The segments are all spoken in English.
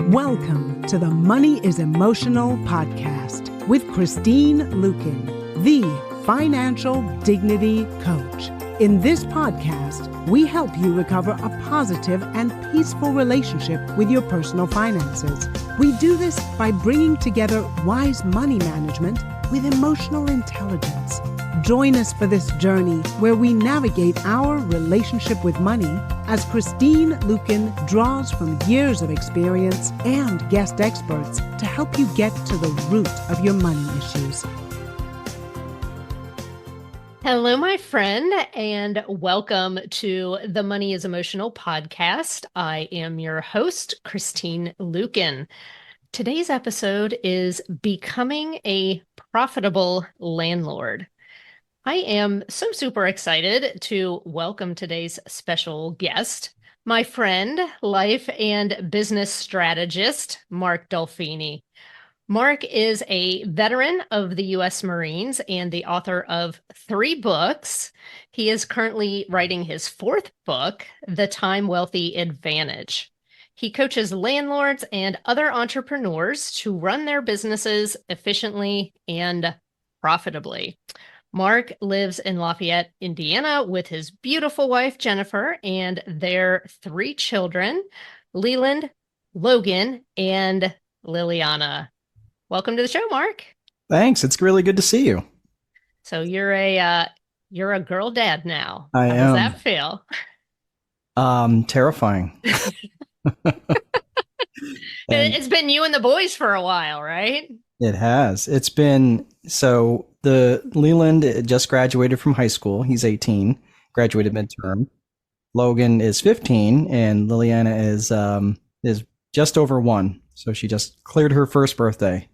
Welcome to the Money is Emotional podcast with Christine Luken, the financial dignity coach. In this podcast, we help you recover a positive and peaceful relationship with your personal finances. We do this by bringing together wise money management with emotional intelligence. Join us for this journey where we navigate our relationship with money as Christine Luken draws from years of experience and guest experts to help you get to the root of your money issues. Hello, my friend, and welcome to the Money is Emotional podcast. I am your host, Christine Luken. Today's episode is Becoming a Profitable Landlord. I am so super excited to welcome today's special guest, my friend, life and business strategist, Mark Dolfini. Mark is a veteran of the U.S. Marines and the author of 3 books. He is currently writing his 4th book, The Time Wealthy Advantage. He coaches landlords and other entrepreneurs to run their businesses efficiently and profitably. Mark lives in Lafayette, Indiana, with his beautiful wife, Jennifer, and their 3 children, Leland, Logan, and Liliana. Welcome to the show, Mark. Thanks. It's really good to see you. So you're a girl dad now. I am. How does that feel? Terrifying. It's been you and the boys for a while, right? It has. It's been, so the Leland just graduated from high school. He's 18, graduated midterm. Logan is 15 and Liliana is just over 1. So she just cleared her first birthday.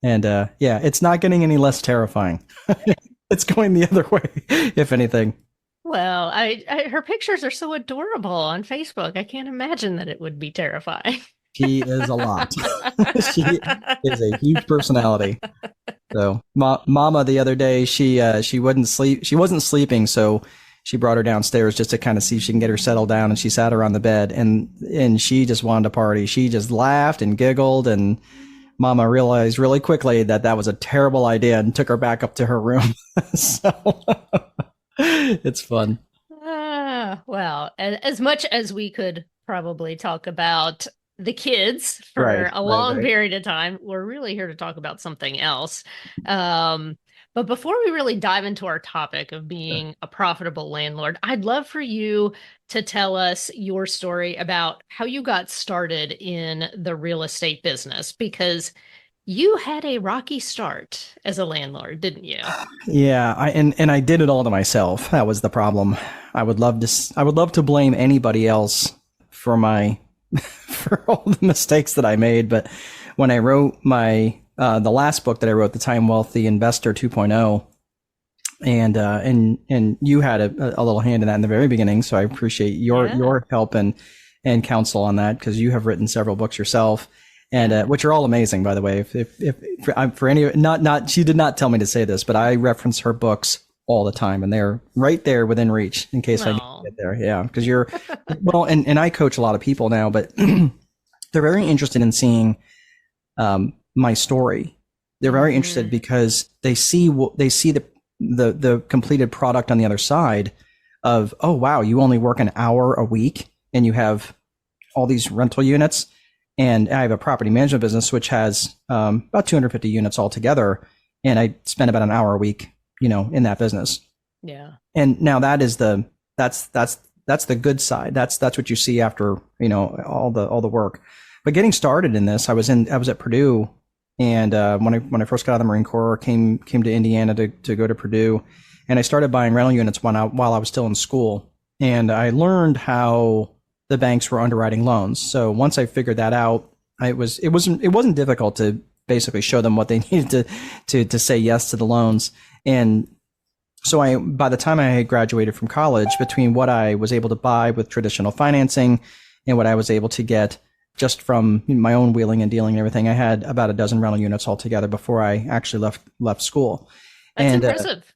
And yeah, it's not getting any less terrifying. It's going the other way, if anything. Well, her pictures are so adorable on Facebook. I can't imagine that it would be terrifying. She is a lot. She is a huge personality. So, Mama the other day, she wouldn't sleep. She wasn't sleeping, so she brought her downstairs just to kind of see if she can get her settled down. And she sat her on the bed, and she just wanted to party. She just laughed and giggled, and Mama realized really quickly that was a terrible idea and took her back up to her room. So it's fun. Well, as much as we could probably talk about the kids for a long period of time, we're really here to talk about something else. But before we really dive into our topic of being a profitable landlord, I'd love for you to tell us your story about how you got started in the real estate business, because you had a rocky start as a landlord, didn't you? Yeah, I did it all to myself. That was the problem. I would love to blame anybody else for for all the mistakes that I made, but when I wrote the last book that I wrote, The Time Wealthy Investor 2.0, and you had a little hand in that in the very beginning, so I appreciate your help and counsel on that, because you have written several books yourself, and which are all amazing, by the way. If for any, not she did not tell me to say this, but I reference her books all the time, and they're right there within reach in case I get there. Yeah, because you're well, and I coach a lot of people now, but they're very interested in seeing my story. They're very interested because they see the completed product on the other side of, oh wow, you only work an hour a week and you have all these rental units, and I have a property management business which has about 250 units altogether, and I spend about an hour a week, in that business. Yeah. And now that's the good side. That's what you see after, all the work. But getting started in this, I was at Purdue, and when I first got out of the Marine Corps, came to Indiana to go to Purdue, and I started buying rental units while I was still in school, and I learned how the banks were underwriting loans. So once I figured that out, it wasn't difficult to basically show them what they needed to say yes to the loans. And so by the time I had graduated from college, between what I was able to buy with traditional financing and what I was able to get just from my own wheeling and dealing and everything, I had about a dozen rental units altogether before I actually left school. That's impressive.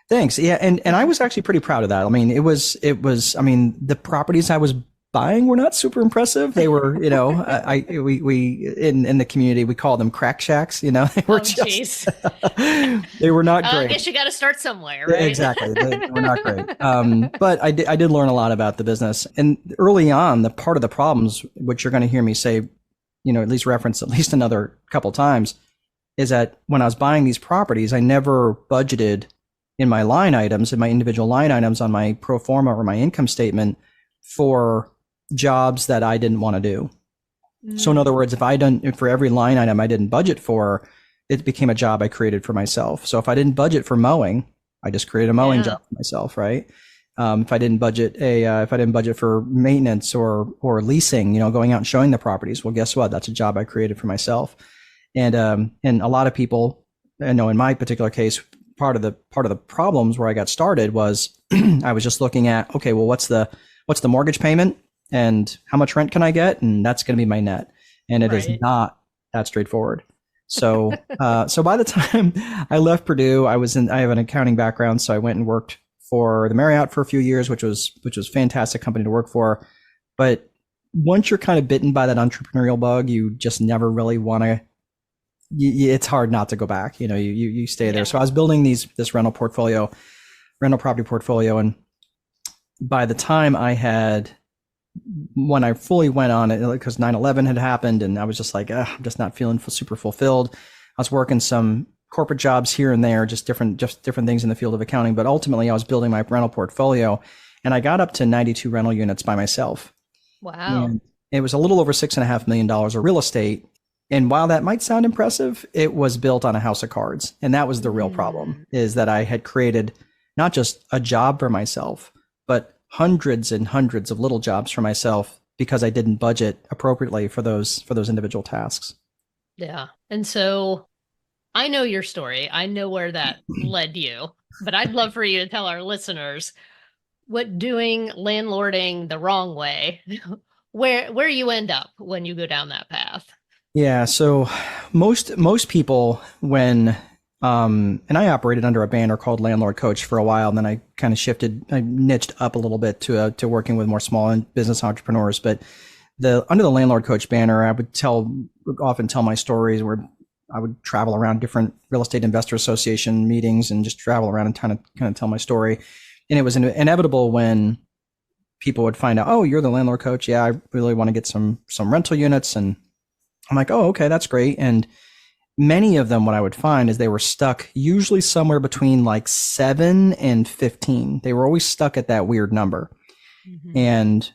Thanks. Yeah. And I was actually pretty proud of that. I mean, it was, the properties I was buying were not super impressive. They were, we in the community, we call them crack shacks, they were they were not great. I guess you got to start somewhere, right? Exactly. They were not great. But I did learn a lot about the business. And early on, the part of the problems, which you're going to hear me say, at least reference at least another couple times, is that when I was buying these properties, I never budgeted in my line items, in my individual line items on my pro forma or my income statement for jobs that I didn't want to do. So in other words, if for every line item I didn't budget for, it became a job I created for myself. So if I didn't budget for mowing, I just created a mowing job for myself, right? If I didn't budget for maintenance or leasing, going out and showing the properties, well, guess what? That's a job I created for myself. And a lot of people, I know in my particular case, part of the problems where I got started was I was just looking at, okay, well, what's the mortgage payment and how much rent can I get? And that's going to be my net. And it is not that straightforward. So, so by the time I left Purdue, I have an accounting background. So I went and worked for the Marriott for a few years, which was a fantastic company to work for. But once you're kind of bitten by that entrepreneurial bug, you just never really want to, it's hard not to go back. You stay there. So I was building this rental property portfolio. And by the time when I fully went on it, because 9/11 had happened and I was just like, I'm just not feeling super fulfilled. I was working some corporate jobs here and there, just different things in the field of accounting. But ultimately I was building my rental portfolio and I got up to 92 rental units by myself. Wow. And it was a little over $6.5 million of real estate. And while that might sound impressive, it was built on a house of cards. And that was the real problem, is that I had created not just a job for myself, but hundreds and hundreds of little jobs for myself because I didn't budget appropriately for those individual tasks. Yeah. And so I know your story. I know where that led you, but I'd love for you to tell our listeners what doing landlording the wrong way, where you end up when you go down that path. Yeah. So most people, when and I operated under a banner called Landlord Coach for a while, and then I kind of I niched up a little bit to working with more small business entrepreneurs. But under the Landlord Coach banner, I would often tell my stories where I would travel around different real estate investor association meetings and just travel around and kind of tell my story. And it was inevitable when people would find out, oh, you're the Landlord Coach. Yeah, I really want to get some rental units. And I'm like, oh, okay, that's great. And many of them, what I would find is they were stuck usually somewhere between like 7 and 15. They were always stuck at that weird number. And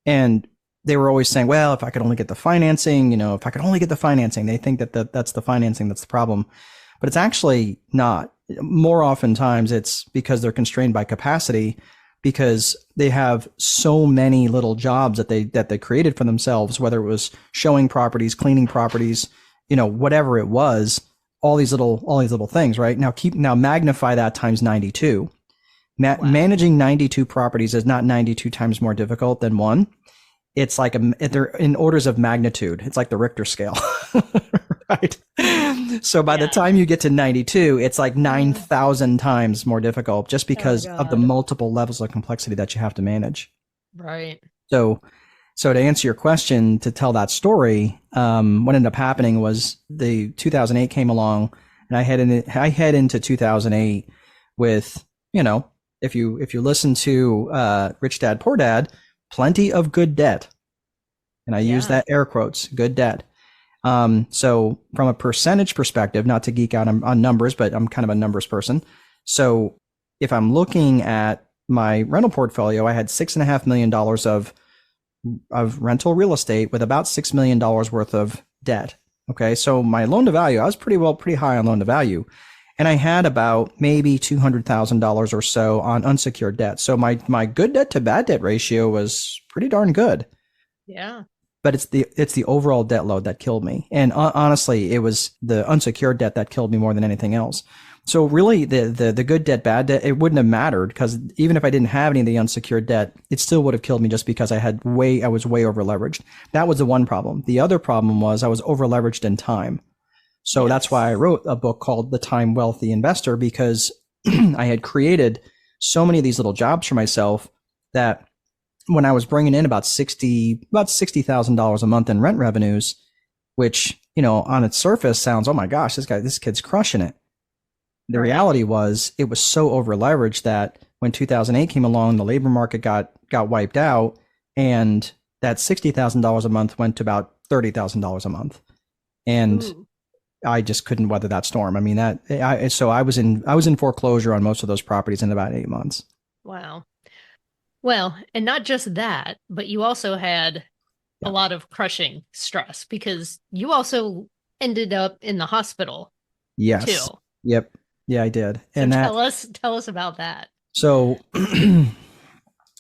they were always saying, well, if I could only get the financing, if I could only get the financing, they think that's the financing that's the problem. But it's actually not. More oftentimes it's because they're constrained by capacity, because they have so many little jobs that they created for themselves, whether it was showing properties, cleaning properties, whatever it was, all these little things, right? Now magnify that times 92. Wow. Managing 92 properties is not 92 times more difficult than one. It's like they're in orders of magnitude. It's like the Richter scale, right? So by the time you get to 92, it's like 9,000 times more difficult just because of the multiple levels of complexity that you have to manage. Right. So to answer your question, to tell that story, what ended up happening was the 2008 came along, and I head into 2008 with, if you listen to Rich Dad Poor Dad, plenty of good debt. And I use that air quotes, good debt. So from a percentage perspective, not to geek out on numbers, but I'm kind of a numbers person. So if I'm looking at my rental portfolio, I had $6.5 million of rental real estate with about $6 million worth of debt. Okay. So my loan to value, I was pretty high on loan to value. And I had about maybe $200,000 or so on unsecured debt. So my good debt to bad debt ratio was pretty darn good. Yeah. But it's the overall debt load that killed me. And honestly, it was the unsecured debt that killed me more than anything else. So really the good debt, bad debt, it wouldn't have mattered, because even if I didn't have any of the unsecured debt, it still would have killed me just because I was way over leveraged. That was the one problem. The other problem was I was over leveraged in time. So that's why I wrote a book called The Time Wealthy Investor, because I had created so many of these little jobs for myself that when I was bringing in about $60,000 a month in rent revenues, which, on its surface sounds, oh my gosh, this kid's crushing it. The reality was it was so over leveraged that when 2008 came along, the labor market got wiped out, and that $60,000 a month went to about $30,000 a month. And Ooh. I just couldn't weather that storm. I mean, so I was in foreclosure on most of those properties in about 8 months. Wow. Well, and not just that, but you also had a lot of crushing stress because you also ended up in the hospital. Yes. Too. Yep. Yeah, I did. So tell us about that. So,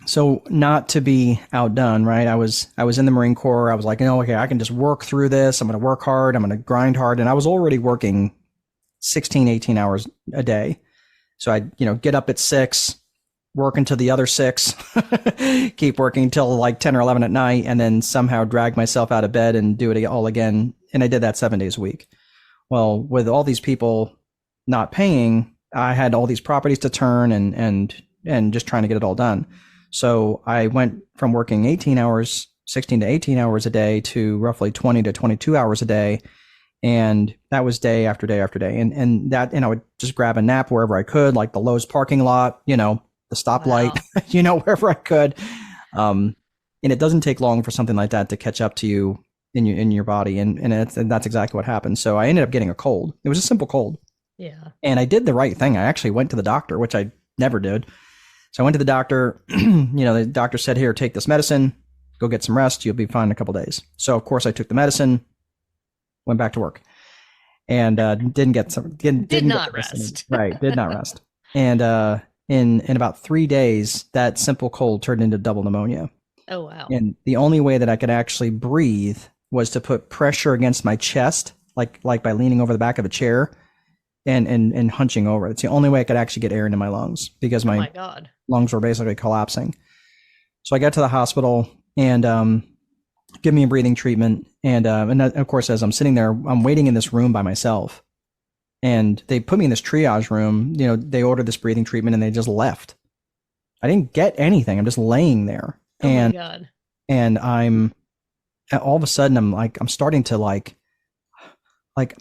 so not to be outdone, right? I was in the Marine Corps. I was like, okay, I can just work through this. I'm going to work hard. I'm going to grind hard. And I was already working 16, 18 hours a day. So I'd, get up at 6, work until the other 6, keep working till like 10 or 11 at night, and then somehow drag myself out of bed and do it all again. And I did that 7 days a week. Well, with all these people not paying, I had all these properties to turn and just trying to get it all done. So I went from working 16 to 18 hours a day to roughly 20 to 22 hours a day. And that was day after day after day. And I would just grab a nap wherever I could, like the Lowe's parking lot, the stoplight, wow. Wherever I could. And it doesn't take long for something like that to catch up to you in your body. And that's exactly what happened. So I ended up getting a cold. It was a simple cold. Yeah. And I did the right thing. I actually went to the doctor, which I never did. So I went to the doctor. The doctor said, here, take this medicine, go get some rest. You'll be fine in a couple of days. So of course I took the medicine, went back to work, and did not rest. Right. Did not rest. And in about 3 days, that simple cold turned into double pneumonia. Oh, wow. And the only way that I could actually breathe was to put pressure against my chest, like by leaning over the back of a chair and hunching over. It's the only way I could actually get air into my lungs because my lungs were basically collapsing. So I got to the hospital and give me a breathing treatment. And of course, as I'm sitting there, I'm waiting in this room by myself. And they put me in this triage room. They ordered this breathing treatment and they just left. I didn't get anything. I'm just laying there. Oh my God. And all of a sudden I'm starting to like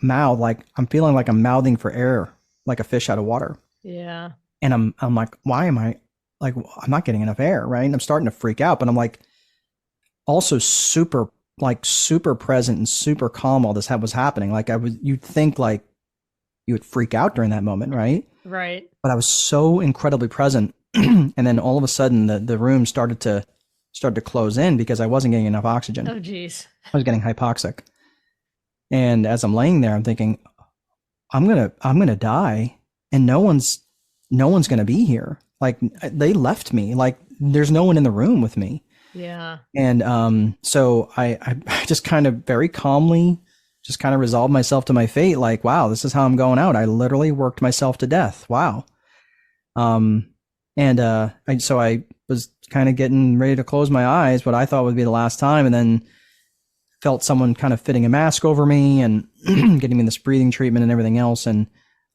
mouth, like I'm feeling like I'm mouthing for air, like a fish out of water. Yeah. And I'm like, why am I like, I'm not getting enough air, right? And I'm starting to freak out, but I'm like also super present and super calm while this was happening. Like you'd think like you would freak out during that moment, right? Right. But I was so incredibly present. And then all of a sudden the room started to close in because I wasn't getting enough oxygen. Oh, geez. I was getting hypoxic. And as I'm laying there, I'm thinking, I'm gonna die, and no one's gonna be here. Like they left me. Like there's no one in the room with me. Yeah. And so I just kind of very calmly just kind of resolved myself to my fate. Like, wow, this is how I'm going out. I literally worked myself to death. Wow. So I was kind of getting ready to close my eyes, what I thought would be the last time, and then felt someone kind of fitting a mask over me and getting me this breathing treatment and everything else. And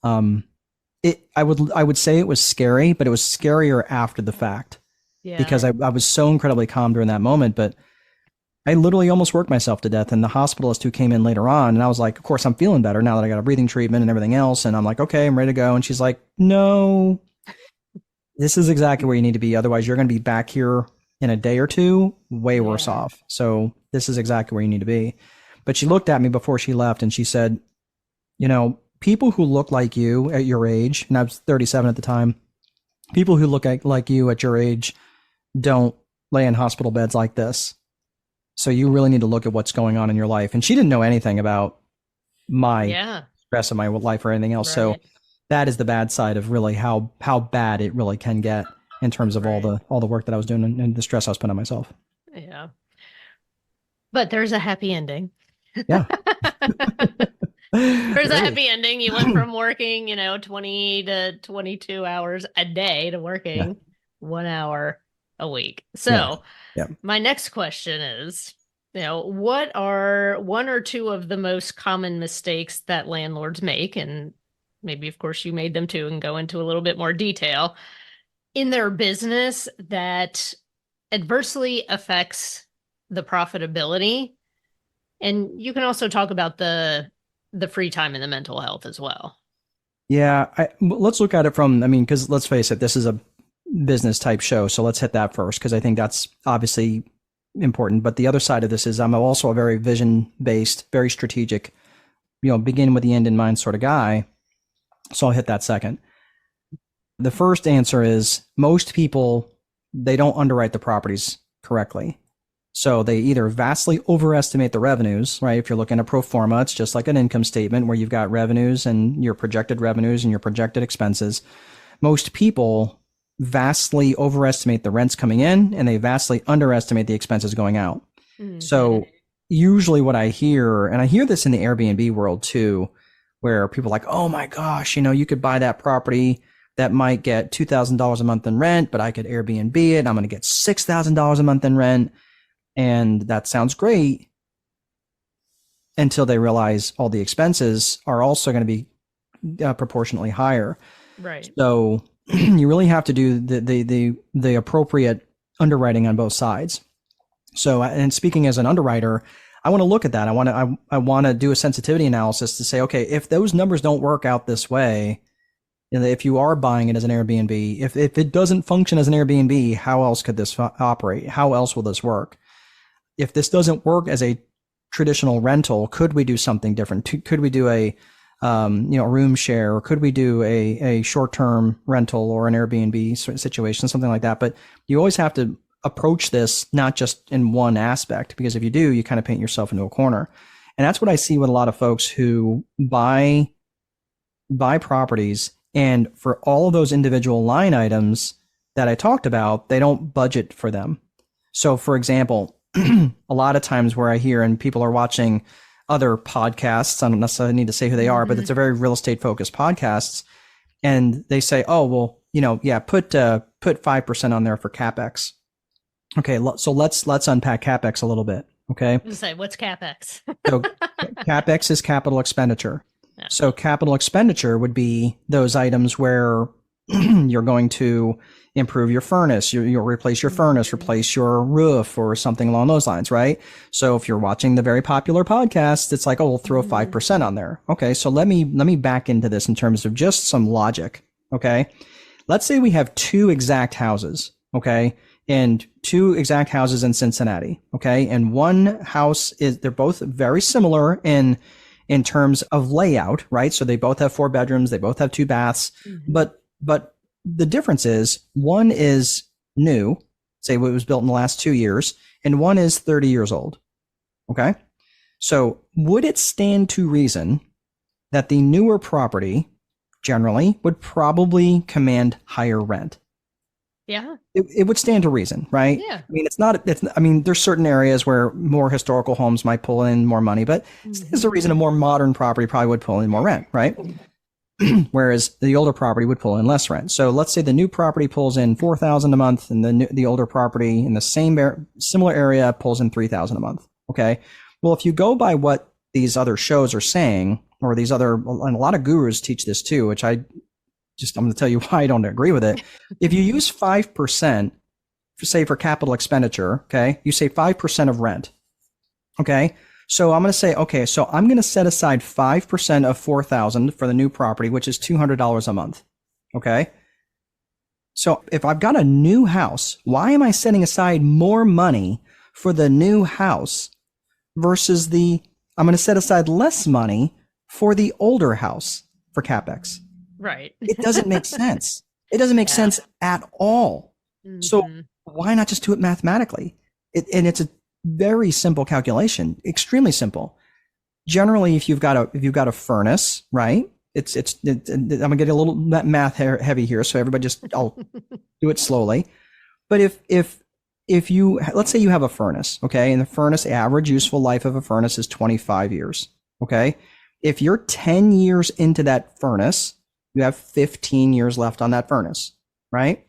I would say it was scary, but it was scarier after the fact. Yeah. Because I was so incredibly calm during that moment, but I literally almost worked myself to death. And the hospitalist who came in later on, and I was like, of course I'm feeling better now that I got a breathing treatment and everything else. And I'm like, okay, I'm ready to go. And she's like, no, this is exactly where you need to be. Otherwise you're going to be back here in a day or two, way worse off. So this is exactly where you need to be. But she looked at me before she left and she said, people who look like you at your age, and I was 37 at the time, people who look like you at your age don't lay in hospital beds like this. So you really need to look at what's going on in your life. And she didn't know anything about my stress of my life or anything else. Right. So that is the bad side of really how bad it really can get in terms of all the work that I was doing and the stress I was putting on myself. Yeah. But there's a happy ending. Yeah. There's a happy ending. You went from working, 20 to 22 hours a day to working 1 hour a week. So my next question is, what are one or two of the most common mistakes that landlords make? And maybe, of course, you made them too, and go into a little bit more detail in their business that adversely affects the profitability. And you can also talk about the free time and the mental health as well. Yeah, let's look at it from, because let's face it, this is a business type show. So let's hit that first, because I think that's obviously important. But the other side of this is I'm also a very vision based, very strategic, begin with the end in mind sort of guy. So I'll hit that second. The first answer is most people, they don't underwrite the properties correctly. So they either vastly overestimate the revenues, right? If you're looking at pro forma, it's just like an income statement where you've got revenues and your projected revenues and your projected expenses. Most people vastly overestimate the rents coming in and they vastly underestimate the expenses going out. Mm-hmm. So usually what I hear, and I hear this in the Airbnb world too, where people are like, oh my gosh, you could buy that property that might get $2,000 a month in rent, but I could Airbnb it. I'm going to get $6,000 a month in rent. And that sounds great until they realize all the expenses are also going to be proportionately higher. Right. So you really have to do the appropriate underwriting on both sides. So, and speaking as an underwriter, I want to look at that. I want to do a sensitivity analysis to say, okay, if those numbers don't work out this way, if you are buying it as an Airbnb, if it doesn't function as an Airbnb, how else could this operate? How else will this work? If this doesn't work as a traditional rental, could we do something different? Could we do a room share, or could we do a short-term rental or an Airbnb situation, something like that? But you always have to approach this not just in one aspect, because if you do, you kind of paint yourself into a corner. And that's what I see with a lot of folks who buy properties, and for all of those individual line items that I talked about, they don't budget for them. So for example, a lot of times where I hear, and people are watching other podcasts, I don't necessarily need to say who they are, but it's a very real estate focused podcasts. And they say, oh, well, put 5% on there for CapEx. Okay. So let's unpack CapEx a little bit. Okay. Say, what's CapEx? So CapEx is capital expenditure. Yeah. So capital expenditure would be those items where you're going to improve your furnace, you'll replace your furnace, replace your roof, or something along those lines, right? So if you're watching the very popular podcast, it's like, oh, we'll throw 5% on there. Okay, so let me back into this in terms of just some logic. Okay, let's say we have two exact houses. Okay, and two exact houses in Cincinnati. Okay, and one house they're both very similar in terms of layout, right? So they both have 4 bedrooms, they both have 2 baths, but the difference is one is new, say it was built in the last 2 years, and one is 30 years old. Okay. So would it stand to reason that the newer property generally would probably command higher rent? Yeah. It would stand to reason, right? Yeah. There's certain areas where more historical homes might pull in more money, but there's a reason a more modern property probably would pull in more rent, right? Whereas the older property would pull in less rent. So let's say the new property pulls in $4,000 a month, and the older property in the similar area pulls in $3,000 a month. Okay. Well, if you go by what these other shows are saying, or and a lot of gurus teach this too, which I'm going to tell you why I don't agree with it. If you use 5%, say for capital expenditure, okay, you say 5% of rent. Okay. So I'm going to say, okay, so I'm going to set aside 5% of $4,000 for the new property, which is $200 a month. Okay. So if I've got a new house, why am I setting aside more money for the new house versus I'm going to set aside less money for the older house for CapEx? Right. It doesn't make sense. It doesn't make sense at all. So why not just do it mathematically? And it's a very simple calculation, extremely simple. Generally, if you've got a furnace, right? I'm gonna get a little math heavy here, so everybody I'll do it slowly. But if you, let's say you have a furnace, okay, and the furnace average useful life of a furnace is 25 years, okay. If you're 10 years into that furnace, you have 15 years left on that furnace, right?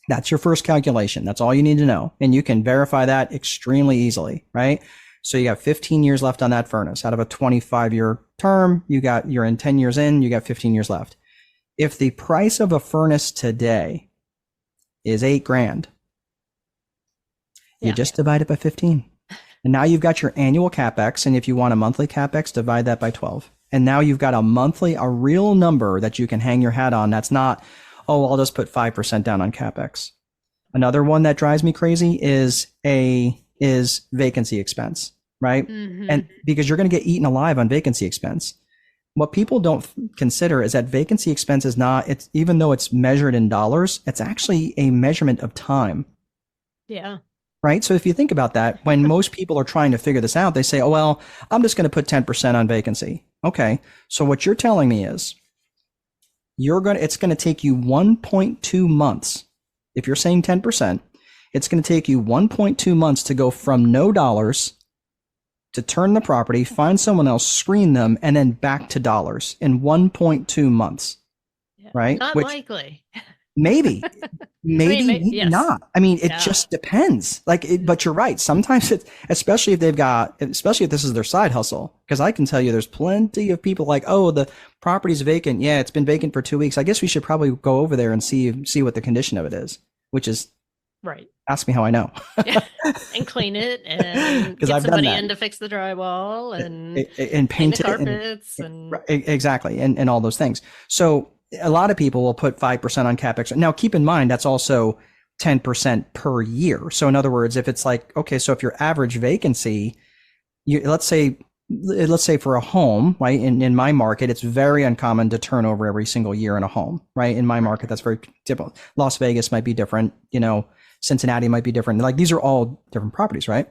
That's your first calculation. That's all you need to know. And you can verify that extremely easily, right? So you have 15 years left on that furnace. Out of a 25-year term, you're in 10 years in, you got 15 years left. If the price of a furnace today is $8,000, You just divide it by 15. And now you've got your annual CapEx. And if you want a monthly CapEx, divide that by 12. And now you've got a real number that you can hang your hat on. That's not, oh, I'll just put 5% down on CapEx. Another one that drives me crazy is vacancy expense, right? And because you're going to get eaten alive on vacancy expense. What people don't consider is that vacancy expense is not, it's even though it's measured in dollars, it's actually a measurement of time. Yeah. Right. So if you think about that, when most people are trying to figure this out, they say, oh, well, I'm just going to put 10% on vacancy. Okay. So what you're telling me is it's going to take you 1.2 months. If you're saying 10%, it's going to take you 1.2 months to go from no dollars to turn the property, find someone else, screen them, and then back to dollars in 1.2 months. Yeah. Right. Not likely. Maybe maybe yes. not. I mean, it just depends. But you're right. Sometimes especially if this is their side hustle, because I can tell you there's plenty of people like, oh, the property's vacant. Yeah, it's been vacant for 2 weeks. I guess we should probably go over there and see what the condition of it is, which is right. Ask me how I know. And clean it and get somebody in to fix the drywall and paint the carpets and exactly. And all those things. So a lot of people will put 5% on CapEx. Now, keep in mind, that's also 10% per year. So in other words, if it's like, okay, so if your average vacancy, let's say for a home, right? In my market, it's very uncommon to turn over every single year in a home, right? In my market, that's very typical. Las Vegas might be different, Cincinnati might be different. Like these are all different properties, right?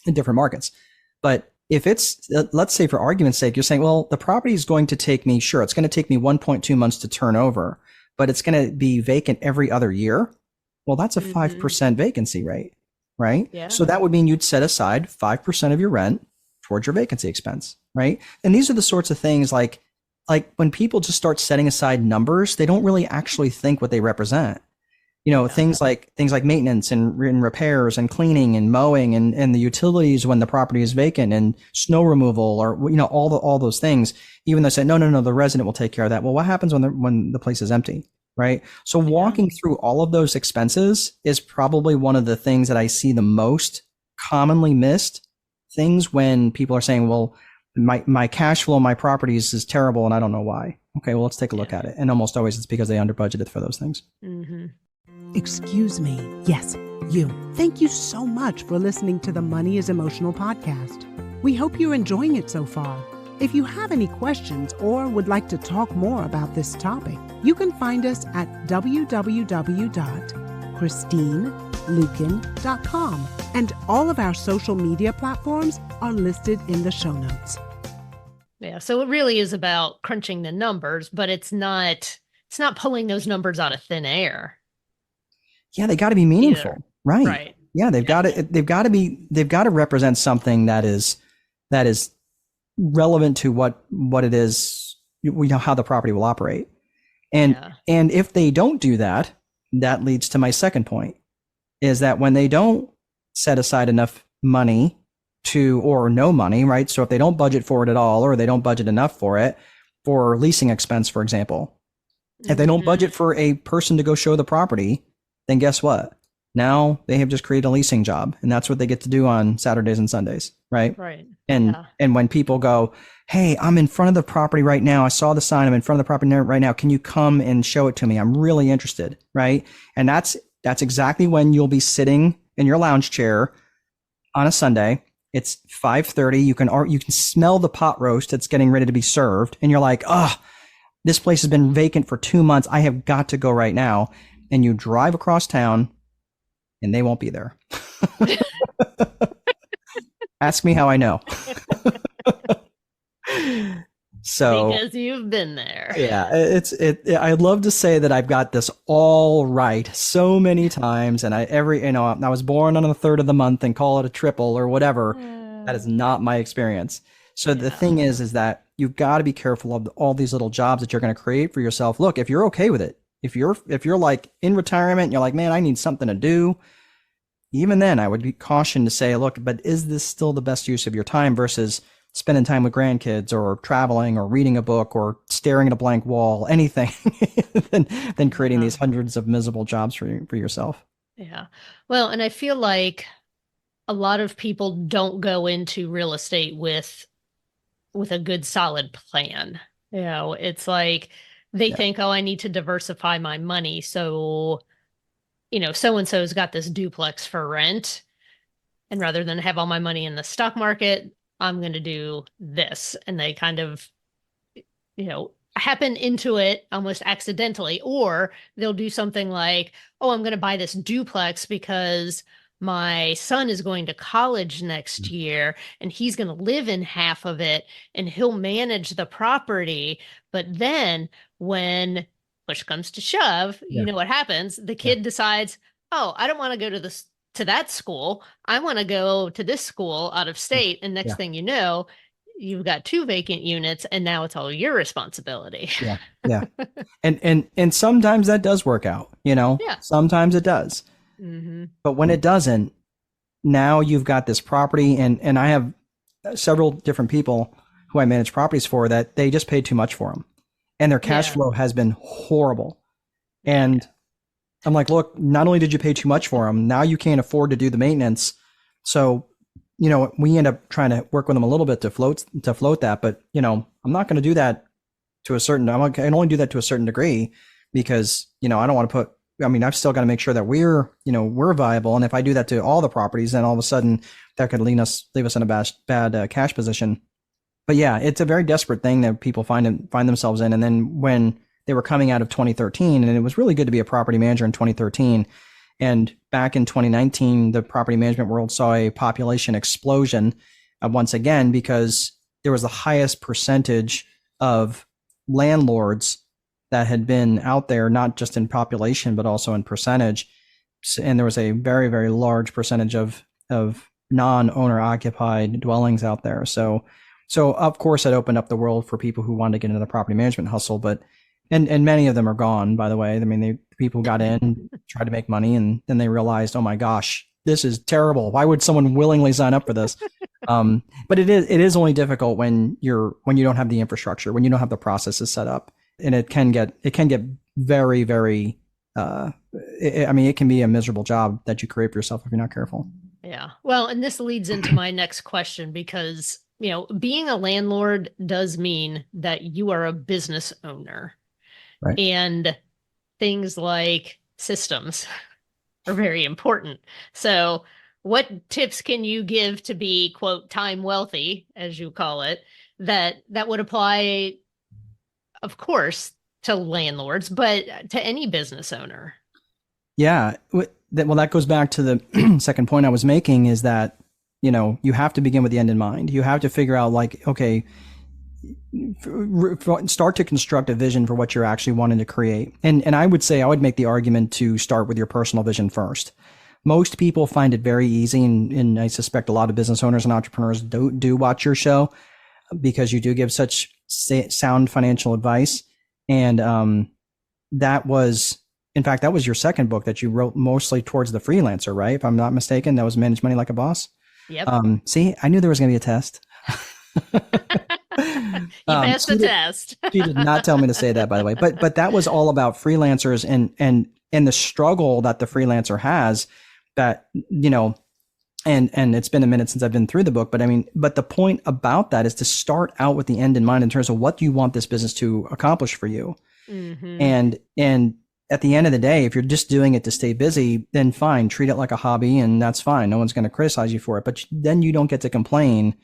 In different markets. But if it's, let's say for argument's sake, you're saying, well, the property is going to take me, sure, it's going to take me 1.2 months to turn over, but it's going to be vacant every other year. Well, that's a 5% vacancy rate, right? Yeah. So that would mean you'd set aside 5% of your rent towards your vacancy expense, right? And these are the sorts of things like when people just start setting aside numbers, they don't really actually think what they represent. Things like maintenance and repairs and cleaning and mowing and the utilities when the property is vacant and snow removal or, all those things, even though they say, no, the resident will take care of that. Well, what happens when the place is empty, right? So walking through all of those expenses is probably one of the things that I see the most commonly missed things when people are saying, well, my cash flow on my properties is terrible and I don't know why. Okay, well, let's take a look at it. And almost always it's because they under budgeted for those things. Excuse me. Yes, you. Thank you so much for listening to the Money is Emotional podcast. We hope you're enjoying it so far. If you have any questions or would like to talk more about this topic, you can find us at www.christineluken.com, and all of our social media platforms are listed in the show notes. Yeah, so it really is about crunching the numbers, but it's not pulling those numbers out of thin air. Yeah, they got to be meaningful, right? Yeah, they've got to represent something that is relevant to what it is, how the property will operate. And if they don't do that, that leads to my second point, is that when they don't set aside enough money or no money, right? So if they don't budget for it at all, or they don't budget enough for it, for leasing expense, for example, if they don't budget for a person to go show the property, then guess what? Now they have just created a leasing job, and that's what they get to do on Saturdays and Sundays, right? Right. And when people go, hey, I'm in front of the property right now. I saw the sign. I'm in front of the property right now. Can you come and show it to me? I'm really interested, right? And that's exactly when you'll be sitting in your lounge chair on a Sunday. It's 5:30. You can smell the pot roast that's getting ready to be served, and you're like, this place has been vacant for 2 months. I have got to go right now. And you drive across town and they won't be there. Ask me how I know. So because you've been there. Yeah, I'd love to say that I've got this all right so many times, and I was born on the 3rd of the month and call it a triple or whatever. That is not my experience. So the thing is that you've got to be careful of all these little jobs that you're going to create for yourself. Look, if you're okay with it, if you're like in retirement, you're like, man, I need something to do. Even then, I would be cautioned to say, look, but is this still the best use of your time versus spending time with grandkids or traveling or reading a book or staring at a blank wall, anything than creating these hundreds of miserable jobs for yourself. Yeah. Well, and I feel like a lot of people don't go into real estate with a good solid plan. It's like they think, oh, I need to diversify my money. So, so and so's got this duplex for rent. And rather than have all my money in the stock market, I'm going to do this. And they kind of, happen into it almost accidentally. Or they'll do something like, oh, I'm going to buy this duplex because my son is going to college next year and he's going to live in half of it and he'll manage the property. But then when push comes to shove, you know what happens? The kid decides, oh, I don't want to go to that school. I want to go to this school out of state. And next thing you know, you've got 2 vacant units and now it's all your responsibility. Yeah. And sometimes that does work out, sometimes it does. Mm-hmm. But when it doesn't, now you've got this property and I have several different people who I manage properties for that they just paid too much for them and their cash flow has been horrible. And I'm like, look, not only did you pay too much for them, now you can't afford to do the maintenance. So, we end up trying to work with them a little bit to float that. But, I'm not going to do that I can only do that to a certain degree because, I don't want to I've still got to make sure that we're viable. And if I do that to all the properties, then all of a sudden that could leave us in a bad cash position. But yeah, it's a very desperate thing that people find themselves in. And then when they were coming out of 2013, and it was really good to be a property manager in 2013. And back in 2019, the property management world saw a population explosion once again, because there was the highest percentage of landlords that had been out there, not just in population, but also in percentage. And there was a very, very large percentage of non-owner occupied dwellings out there. So of course, it opened up the world for people who wanted to get into the property management hustle, but and many of them are gone, by the way. I mean, people got in, tried to make money, and then they realized, oh my gosh, this is terrible. Why would someone willingly sign up for this? But it is only difficult when you don't have the infrastructure, when you don't have the processes set up, and it can get very, very. It can be a miserable job that you create for yourself if you're not careful. Yeah. Well, and this leads into my next question because being a landlord does mean that you are a business owner. Right. And things like systems are very important. So what tips can you give to be, quote, time wealthy, as you call it, that would apply, of course, to landlords, but to any business owner? Yeah. Well, that goes back to the second point I was making, is that, you have to begin with the end in mind. You have to figure out, like, okay, start to construct a vision for what you're actually wanting to create. And I would make the argument to start with your personal vision first. Most people find it very easy, and I suspect a lot of business owners and entrepreneurs do watch your show because you do give such sound financial advice. And that was your second book that you wrote mostly towards the freelancer, right? If I'm not mistaken, that was Manage Money Like a Boss. Yep. See, I knew there was going to be a test. You passed the test. She did not tell me to say that, by the way. But that was all about freelancers and the struggle that the freelancer has. That and it's been a minute since I've been through the book, but the point about that is to start out with the end in mind in terms of what you want this business to accomplish for you. Mm-hmm. And at the end of the day, if you're just doing it to stay busy, then fine, treat it like a hobby, and that's fine. No one's going to criticize you for it. But then you don't get to complain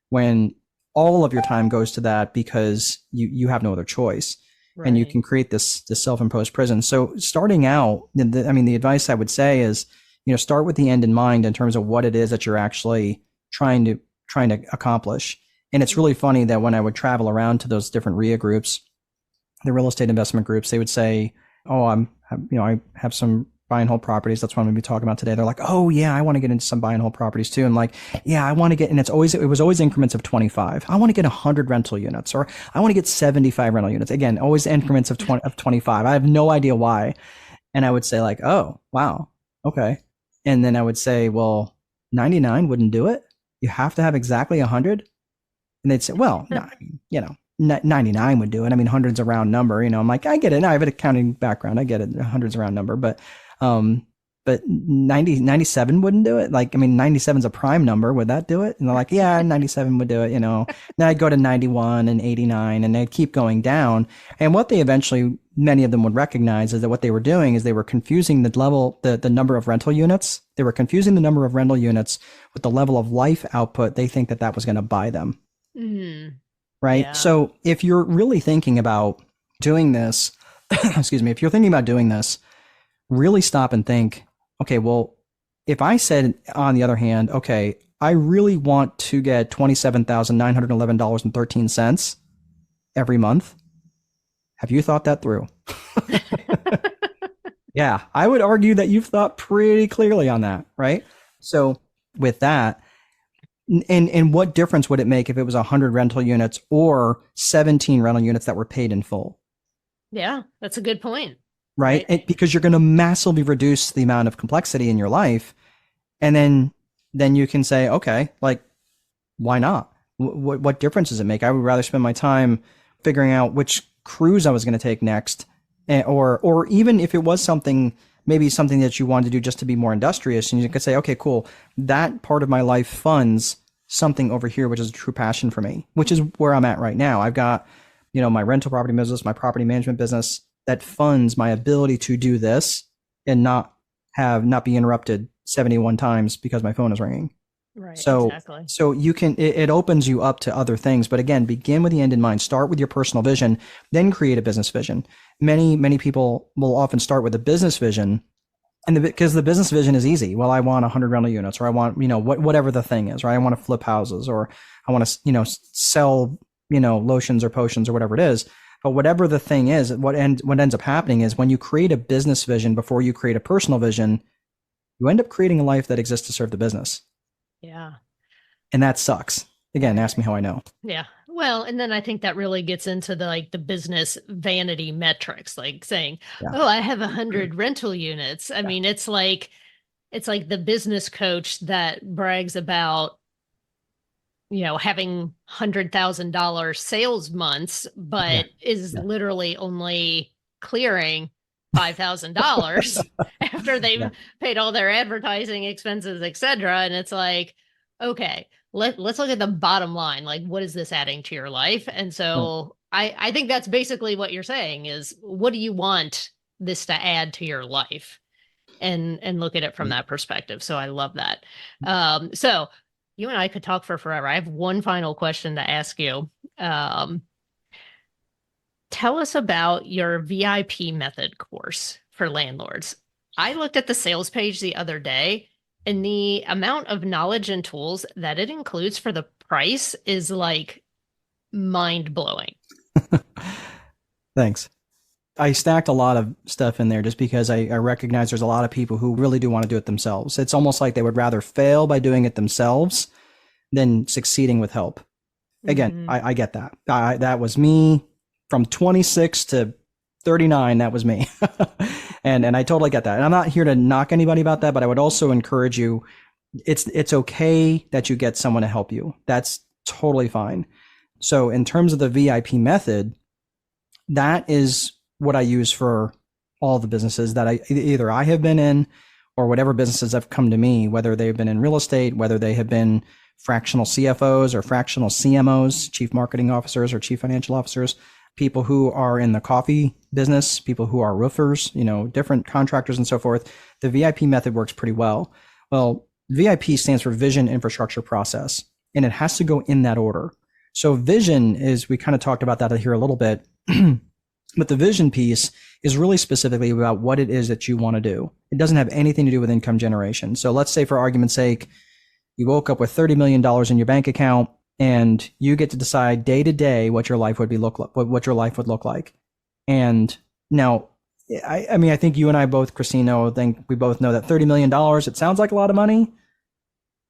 when all of your time goes to that because you have no other choice. Right. And you can create this self-imposed prison. So starting out, the advice I would say is, start with the end in mind in terms of what it is that you're actually trying to accomplish. And it's really funny that when I would travel around to those different RIA groups, the real estate investment groups, they would say, oh, I have some buy and hold properties. That's what I'm going to be talking about today. They're like, oh yeah, I want to get into some buy and hold properties too. And like, yeah, I want to get, and it was always increments of 25. I want to get 100 rental units, or I want to get 75 rental units. Again, always increments of 25. I have no idea why. And I would say like, oh, wow. Okay. And then I would say, well, 99 wouldn't do it. You have to have exactly 100. And they'd say, well, no, 99 would do it. 100's a round number, I'm like, I get it. I have an accounting background. I get it. 100's a round number, but but 97 wouldn't do it. Like, I mean, 97 is a prime number. Would that do it? And they're like, yeah, 97 would do it, you know. Then I'd go to 91 and 89 and they'd keep going down. And what they eventually, many of them would recognize is that what they were doing is they were confusing the number of rental units. They were confusing the number of rental units with the level of life output they think that was going to buy them. Right. Yeah. So if you're really thinking about doing this, excuse me, if you're thinking about doing this, really stop and think, okay, well, if I said, on the other hand, okay, I really want to get $27,911.13 every month. Have you thought that through? Yeah, I would argue that you've thought pretty clearly on that, right? So with that, and what difference would it make if it was 100 rental units or 17 rental units that were paid in full? Yeah, that's a good point. Right? Because you're going to massively reduce the amount of complexity in your life. And then you can say, okay, like, why not? What difference does it make? I would rather spend my time figuring out which cruise I was going to take next. Or even if it was maybe something that you wanted to do just to be more industrious, and you could say, okay, cool, that part of my life funds something over here, which is a true passion for me, which is where I'm at right now. I've got, you know, my rental property business, my property management business that funds my ability to do this and not be interrupted 71 times because my phone is ringing. Right. So, exactly. So you can, it opens you up to other things, but again, begin with the end in mind, start with your personal vision, then create a business vision. Many people will often start with a business vision, and because the business vision is easy. Well, I want 100 rental units, or I want, you know, whatever the thing is, right? I want to flip houses, or I want to, you know, sell, you know, lotions or potions or whatever it is. But whatever the thing is, what ends up happening is when you create a business vision before you create a personal vision, you end up creating a life that exists to serve the business. Yeah. And that sucks. Again, ask me how I know. Yeah. Well, and then I think that really gets into the business vanity metrics, like saying, oh, I have 100 rental units. I mean, it's like the business coach that brags about, you know, having $100,000 sales months, but is literally only clearing $5,000 after they've paid all their advertising expenses, et cetera. And it's like, okay, let's look at the bottom line. Like, what is this adding to your life? And so I think that's basically what you're saying is, what do you want this to add to your life? And look at it from that perspective. So I love that. So you and I could talk for forever. I have one final question to ask you. Tell us about your VIP method course for landlords. I looked at the sales page the other day, and the amount of knowledge and tools that it includes for the price is like mind-blowing. Thanks. I stacked a lot of stuff in there just because I recognize there's a lot of people who really do want to do it themselves. It's almost like they would rather fail by doing it themselves than succeeding with help. Again, I get that. That was me from 26 to 39. That was me. and I totally get that. And I'm not here to knock anybody about that, but I would also encourage you. It's okay that you get someone to help you. That's totally fine. So in terms of the VIP method, that is what I use for all the businesses that either I have been in or whatever businesses have come to me, whether they've been in real estate, whether they have been fractional CFOs or fractional CMOs, chief marketing officers or chief financial officers, people who are in the coffee business, people who are roofers, you know, different contractors and so forth. The VIP method works pretty well. Well, VIP stands for Vision, Infrastructure, Process, and it has to go in that order. So vision is, we kind of talked about that here a little bit, but the vision piece is really specifically about what it is that you want to do. It doesn't have anything to do with income generation. So let's say, for argument's sake, you woke up with $30 million in your bank account and you get to decide day to day what your life would what your life would look like. And now, I mean, I think you and I both, Christine, we both know that $30 million, it sounds like a lot of money,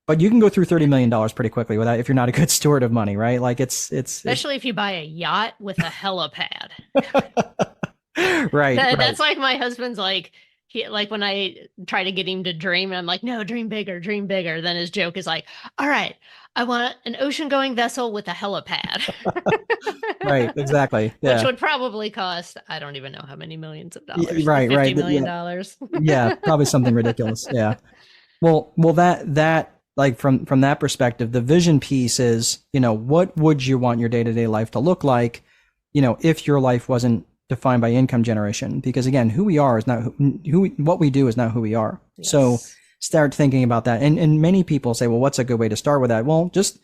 but you can go through $30 million pretty quickly without, if you're not a good steward of money, right? Like especially if you buy a yacht with a helipad. Right. That's like my husband's like, like when I try to get him to dream, and I'm like, no, dream bigger, dream bigger. Then his joke is like, all right, I want an ocean-going vessel with a helipad. Right, exactly. Which Yeah. would probably cost, I don't even know how many millions of dollars, like Right, $50 right. million. Yeah. Yeah, probably something ridiculous. Yeah. Well, that like from that perspective, the vision piece is, what would you want your day-to-day life to look like, if your life wasn't defined by income generation? Because again, who we are is not what we do is not who we are. Yes. So start thinking about that. And many people say, well, what's a good way to start with that? Well, just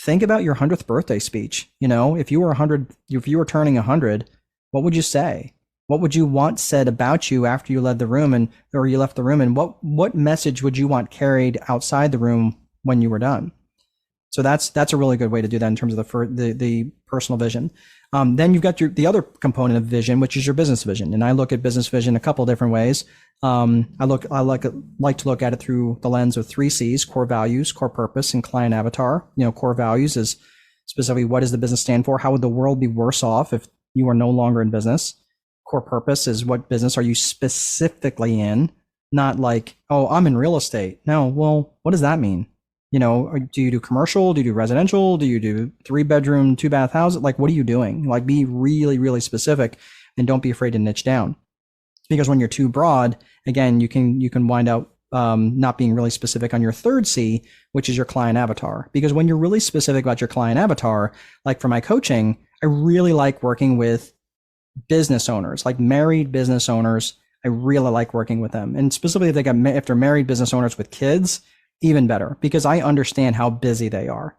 think about your 100th birthday speech. If you were 100, if you were turning 100, what would you say? What would you want said about you after you left the room or you left the room? And what message would you want carried outside the room when you were done? So that's a really good way to do that in terms of the personal vision. Then you've got the other component of vision, which is your business vision. And I look at business vision a couple of different ways. I like to look at it through the lens of 3 C's: core values, core purpose, and client avatar. Core values is specifically, what does the business stand for? How would the world be worse off if you are no longer in business? Core purpose is, what business are you specifically in? Not like, oh, I'm in real estate. No, well, what does that mean? Do you do commercial? Do you do residential? Do you do 3-bedroom, 2-bath houses? Like, what are you doing? Like, be really, really specific, and don't be afraid to niche down. Because when you're too broad, again, you can wind up not being really specific on your 3rd C, which is your client avatar. Because when you're really specific about your client avatar, like for my coaching, I really like working with business owners, like married business owners. I really like working with them. And specifically if they're married business owners with kids, even better, because I understand how busy they are.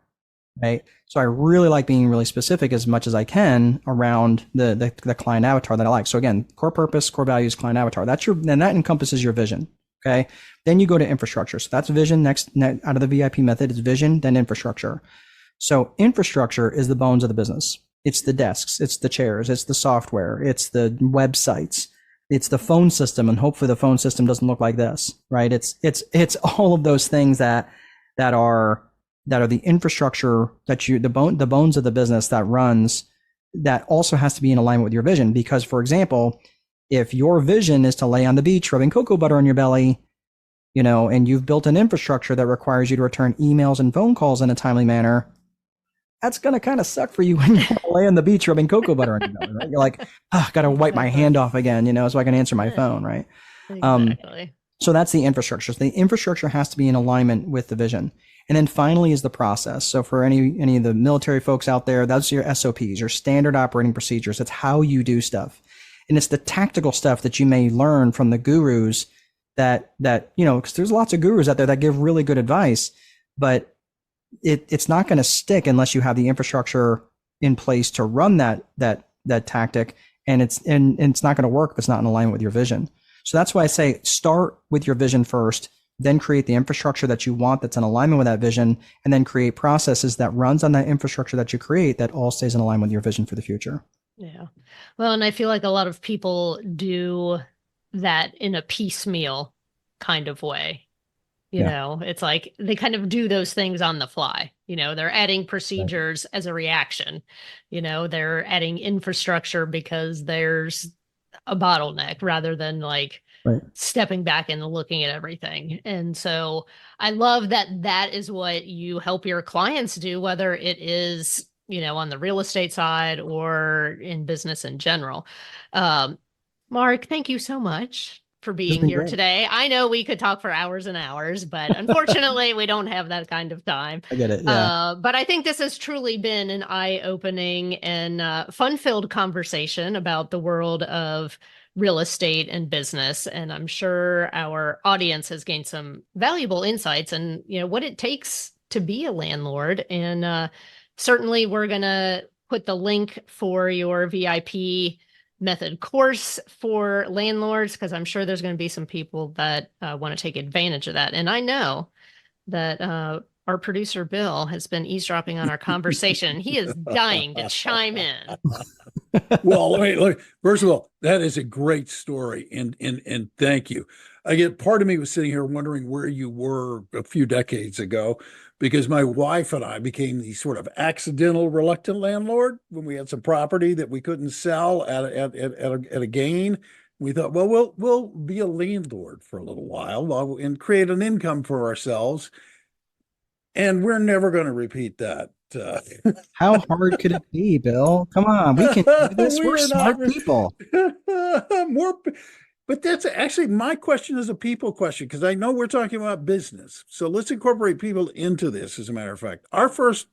Right. So I really like being really specific as much as I can around the client avatar that I like. So again, core purpose, core values, client avatar. And that encompasses your vision. Okay. Then you go to infrastructure. So that's vision. Next out of the VIP method is vision, then infrastructure. So infrastructure is the bones of the business. It's the desks, it's the chairs, it's the software, it's the websites, it's the phone system, and hopefully the phone system doesn't look like this, right? It's all of those things that are the infrastructure the bones of the business that runs, that also has to be in alignment with your vision. Because, for example, if your vision is to lay on the beach rubbing cocoa butter on your belly, and you've built an infrastructure that requires you to return emails and phone calls in a timely manner, that's going to kind of suck for you when you lay on the beach rubbing cocoa butter on your belly, right? You're like, oh, got to wipe my hand off again, so I can answer my phone, right? Exactly. So that's the infrastructure. So the infrastructure has to be in alignment with the vision. And then finally is the process. So for any of the military folks out there, that's your SOPs, your standard operating procedures. That's how you do stuff. And it's the tactical stuff that you may learn from the gurus that because there's lots of gurus out there that give really good advice, but it's not going to stick unless you have the infrastructure in place to run that tactic, and it's not going to work if it's not in alignment with your vision. So that's why I say start with your vision first, then create the infrastructure that you want that's in alignment with that vision, and then create processes that runs on that infrastructure that you create that all stays in alignment with your vision for the future. Yeah. Well, and I feel like a lot of people do that in a piecemeal kind of way. It's like they kind of do those things on the fly. They're adding procedures as a reaction. They're adding infrastructure because there's a bottleneck, rather than like stepping back and looking at everything. And so I love that is what you help your clients do, whether it is, on the real estate side or in business in general. Mark, thank you so much for being here today. I know we could talk for hours and hours, but unfortunately we don't have that kind of time. I get it. Yeah. But I think this has truly been an eye-opening and fun-filled conversation about the world of real estate and business. And I'm sure our audience has gained some valuable insights and, what it takes to be a landlord. And certainly we're going to put the link for your VIP method course for landlords, because I'm sure there's going to be some people that want to take advantage of that. And I know that our producer Bill has been eavesdropping on our conversation. He is dying to chime in. Well, look. First of all, that is a great story, and thank you. Part of me was sitting here wondering where you were a few decades ago, because my wife and I became the sort of accidental reluctant landlord when we had some property that we couldn't sell at a gain. we thought, well, we'll be a landlord for a little while and create an income for ourselves. And we're never going to repeat that. How hard could it be, Bill? Come on, we can do this. We We're are smart not people. more, but that's actually my question is a people question because I know we're talking about business. So let's incorporate people into this. As a matter of fact, our first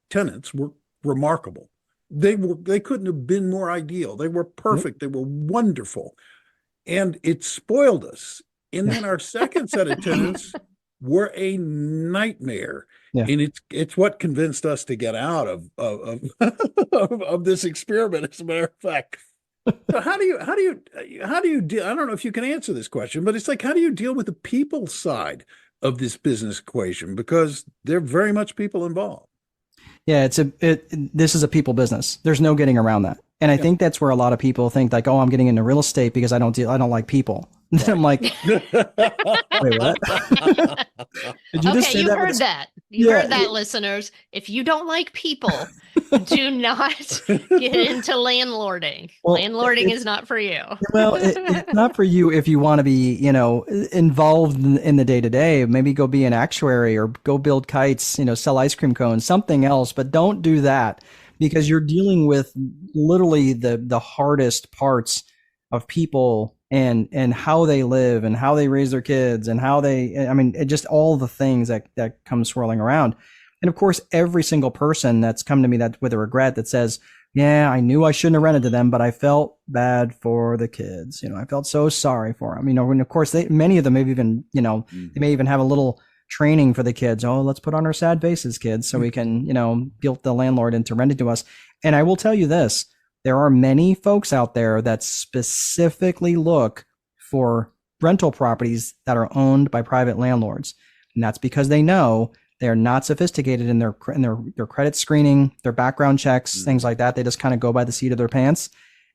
tenants were remarkable. They couldn't have been more ideal. They were perfect. They were wonderful, and it spoiled us. And then our second set of tenants were a nightmare. Yeah. And it's what convinced us to get out of this experiment, as a matter of fact. So how do you deal? I don't know if you can answer this question, but it's like, how do you deal with the people side of this business equation? Because there are very much people involved. Yeah, this is a people business. There's no getting around that. And I think that's where a lot of people think like, oh, I'm getting into real estate because I don't like people. Right. I'm like, wait, what? Did you just say that? Heard that. You heard that, listeners. If you don't like people, do not get into landlording. Well, landlording is not for you. Well, it's not for you if you want to be, involved in the day to day. Maybe go be an actuary or go build kites, sell ice cream cones, something else. But don't do that because you're dealing with literally the hardest parts of people and how they live and how they raise their kids and how just all the things that come swirling around. And of course, every single person that's come to me that with a regret that says, yeah, I knew I shouldn't have rented to them, but I felt bad for the kids. I felt so sorry for them. And of course, many of them have even, they may even have a little training for the kids. Oh, let's put on our sad faces, kids, so we can, guilt the landlord into renting to us. And I will tell you this. There are many folks out there that specifically look for rental properties that are owned by private landlords. And that's because they know they're not sophisticated in their credit screening, their background checks, things like that. They just kind of go by the seat of their pants.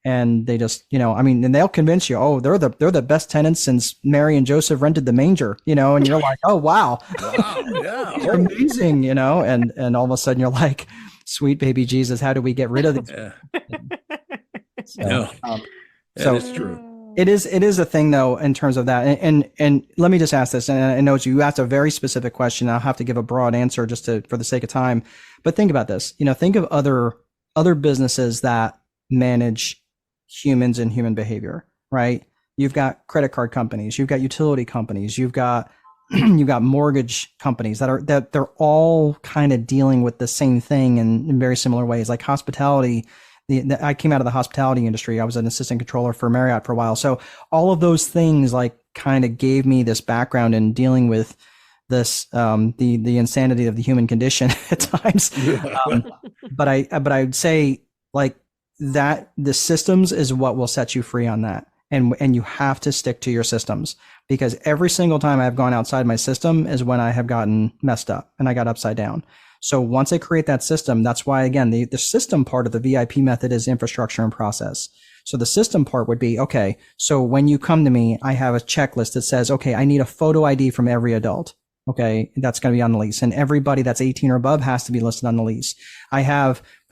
And they just, and they'll convince you, oh, they're the best tenants since Mary and Joseph rented the manger, and you're like, oh, wow. Yeah. You're amazing, and all of a sudden you're like, sweet baby Jesus, how do we get rid of these? Yeah. So, that is true. It is a thing though, in terms of that. And let me just ask this, and I know you asked a very specific question. I'll have to give a broad answer just for the sake of time, but think about this, think of other businesses that manage humans and human behavior, right? You've got credit card companies, you've got utility companies, you've got mortgage companies that they're all kind of dealing with the same thing in very similar ways. Like hospitality, I came out of the hospitality industry. I was an assistant controller for Marriott for a while. So all of those things like kind of gave me this background in dealing with this, the insanity of the human condition at times. But I'd say like that the systems is what will set you free on that. And you have to stick to your systems, because every single time I've gone outside my system is when I have gotten messed up and I got upside down. So once I create that system, that's why, again, the system part of the VIP method is infrastructure and process. So the system part would be, okay, so when you come to me, I have a checklist that says, okay, I need a photo ID from every adult. Okay, that's going to be on the lease. And everybody that's 18 or above has to be listed on the lease. I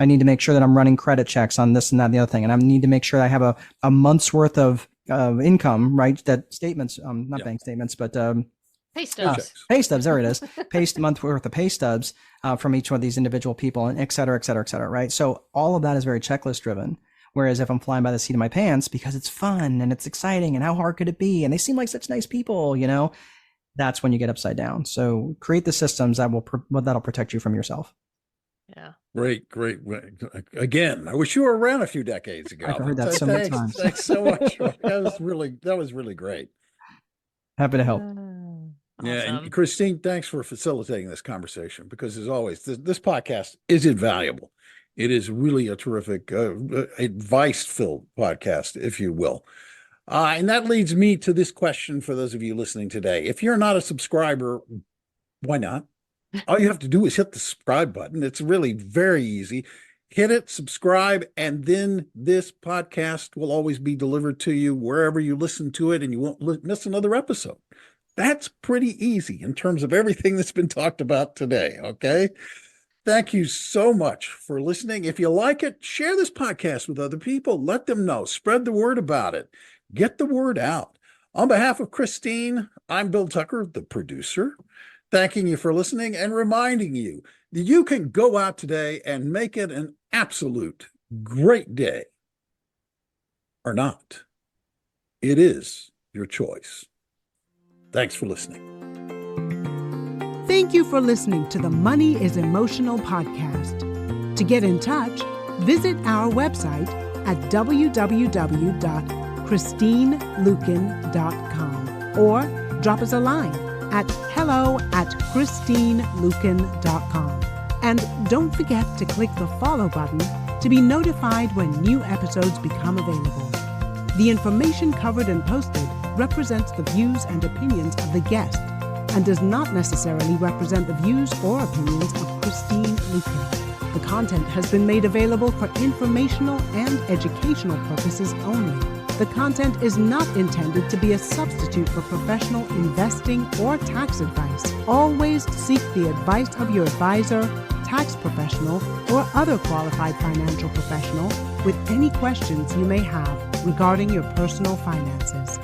need to make sure that I'm running credit checks on this and that and the other thing. And I need to make sure I have a month's worth of income, right? That statements, not bank statements, but pay stubs. Pay stubs, there it is. Month worth of pay stubs from each one of these individual people, and et cetera, et cetera, et cetera, right? So all of that is very checklist driven. Whereas if I'm flying by the seat of my pants because it's fun and it's exciting and how hard could it be? And they seem like such nice people, that's when you get upside down. So create the systems that'll protect you from yourself. Yeah. Great. Again, I wish you were around a few decades ago. I've heard that so many times. Thanks so much. That was really great. Happy to help. Awesome. Yeah, and Christine, thanks for facilitating this conversation, because as always, this podcast is invaluable. It is really a terrific advice-filled podcast, if you will. And that leads me to this question for those of you listening today. If you're not a subscriber, why not? All you have to do is hit the subscribe button. It's really very easy. Hit it, subscribe, and then this podcast will always be delivered to you wherever you listen to it, and you won't miss another episode. That's pretty easy in terms of everything that's been talked about today, okay? Thank you so much for listening. If you like it, share this podcast with other people. Let them know. Spread the word about it. Get the word out. On behalf of Christine, I'm Bill Tucker, the producer, thanking you for listening and reminding you that you can go out today and make it an absolute great day. Or not. It is your choice. Thanks for listening. Thank you for listening to the Money is Emotional podcast. To get in touch, visit our website at www.christineluken.com or drop us a line at hello@christineluken.com. And don't forget to click the follow button to be notified when new episodes become available. The information covered and posted represents the views and opinions of the guest and does not necessarily represent the views or opinions of Christine Luken. The content has been made available for informational and educational purposes only. The content is not intended to be a substitute for professional investing or tax advice. Always seek the advice of your advisor, tax professional, or other qualified financial professional with any questions you may have regarding your personal finances.